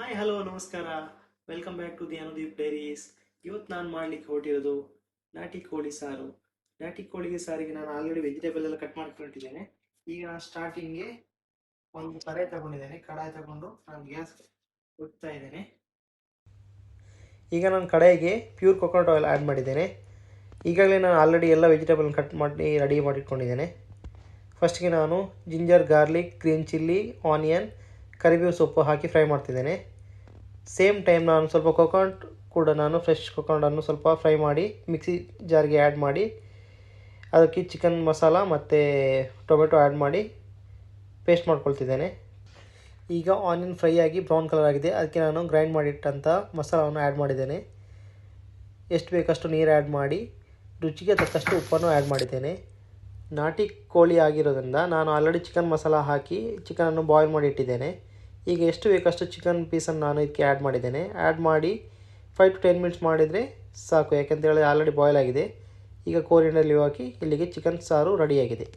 Hi hello ನಮಸ್ಕಾರ. Welcome back to the Anudeep diaries. ಇವತ್ತು ನಾನು ಮಾಡಲಿಕ್ಕೆ ಹೊರಟಿರೋದು ನಾಟಿ ಕೋಳಿ ಸಾರು. ನಾಟಿ ಕೋಳಿಗೆ ಸಾರಿಗೆ ನಾನು ಆಲ್ರೆಡಿ ವೆಜಿಟೇಬಲ್ ಎಲ್ಲ ಕಟ್ ಮಾಡ್ಕೊಂಡಿದ್ದೇನೆ. ಈಗ ನಾನು ಸ್ಟಾರ್ಟಿಂಗ್ಗೆ ಒಂದು ಕಡಾಯಿ ತಗೊಂಡಿದ್ದೇನೆ. ಕಡಾಯಿ ತಗೊಂಡು ನಾನು ಗ್ಯಾಸ್ ಒತ್ತಾ ಇದ್ದೇನೆ. ಈಗ ನಾನು ಕಡಾಯಿಗೆ ಪ್ಯೂರ್ ಕೊಕೊನಟ್ ಆಯಿಲ್ ಆ್ಯಡ್ ಮಾಡಿದ್ದೇನೆ. ಈಗಾಗಲೇ ನಾನು ಆಲ್ರೆಡಿ ಎಲ್ಲ ವೆಜಿಟೇಬಲ್ ಕಟ್ ಮಾಡಿ ರೆಡಿ ಮಾಡಿಟ್ಕೊಂಡಿದ್ದೇನೆ. ಫಸ್ಟ್ಗೆ ನಾನು ginger, garlic, green chilli, onion, ಕರಿಬೇವು ಸೊಪ್ಪು ಹಾಕಿ ಫ್ರೈ ಮಾಡ್ತಿದ್ದೇನೆ. ಸೇಮ್ ಟೈಮ್ ನಾನು ಸ್ವಲ್ಪ ಕೊಕೊನಟ್ ಕೂಡ ಫ್ರೆಶ್ ಕೊಕೊನಟನ್ನು ಸ್ವಲ್ಪ ಫ್ರೈ ಮಾಡಿ ಮಿಕ್ಸಿ ಜಾರ್ಗೆ ಆ್ಯಡ್ ಮಾಡಿ ಅದಕ್ಕೆ ಚಿಕನ್ ಮಸಾಲ ಮತ್ತು ಟೊಮೆಟೊ ಆ್ಯಡ್ ಮಾಡಿ ಪೇಸ್ಟ್ ಮಾಡ್ಕೊಳ್ತಿದ್ದೇನೆ. ಈಗ ಆನಿಯನ್ ಫ್ರೈ ಆಗಿ ಬ್ರೌನ್ ಕಲರ್ ಆಗಿದೆ. ಅದಕ್ಕೆ ನಾನು ಗ್ರೈಂಡ್ ಮಾಡಿಟ್ಟಂಥ ಮಸಾಲವನ್ನು ಆ್ಯಡ್ ಮಾಡಿದ್ದೇನೆ. ಎಷ್ಟು ಬೇಕಷ್ಟು ನೀರು ಆ್ಯಡ್ ಮಾಡಿ ರುಚಿಗೆ ತಕ್ಕಷ್ಟು ಉಪ್ಪನ್ನು ಆ್ಯಡ್ ಮಾಡಿದ್ದೇನೆ. ನಾಟಿ ಕೋಳಿ ಆಗಿರೋದ್ರಿಂದ ನಾನು ಆಲ್ರೆಡಿ ಚಿಕನ್ ಮಸಾಲ ಹಾಕಿ ಚಿಕನನ್ನು ಬಾಯ್ಲ್ ಮಾಡಿ ಇಟ್ಟಿದ್ದೇನೆ. ಈಗ ಎಷ್ಟು ಬೇಕಷ್ಟು ಚಿಕನ್ ಪೀಸನ್ನು ನಾನು ಇದಕ್ಕೆ ಆ್ಯಡ್ ಮಾಡಿದ್ದೇನೆ. ಆ್ಯಡ್ ಮಾಡಿ 5 to 10 ಮಿನಿಟ್ಸ್ ಮಾಡಿದರೆ ಸಾಕು, ಯಾಕೆಂತೇಳಿ ಆಲ್ರೆಡಿ ಬಾಯ್ಲ್ ಆಗಿದೆ. ಈಗ ಕೋರಿಯಂಡರ್ ಲೀವ್ ಹಾಕಿ ಇಲ್ಲಿಗೆ ಚಿಕನ್ ಸಾರು ರೆಡಿಯಾಗಿದೆ.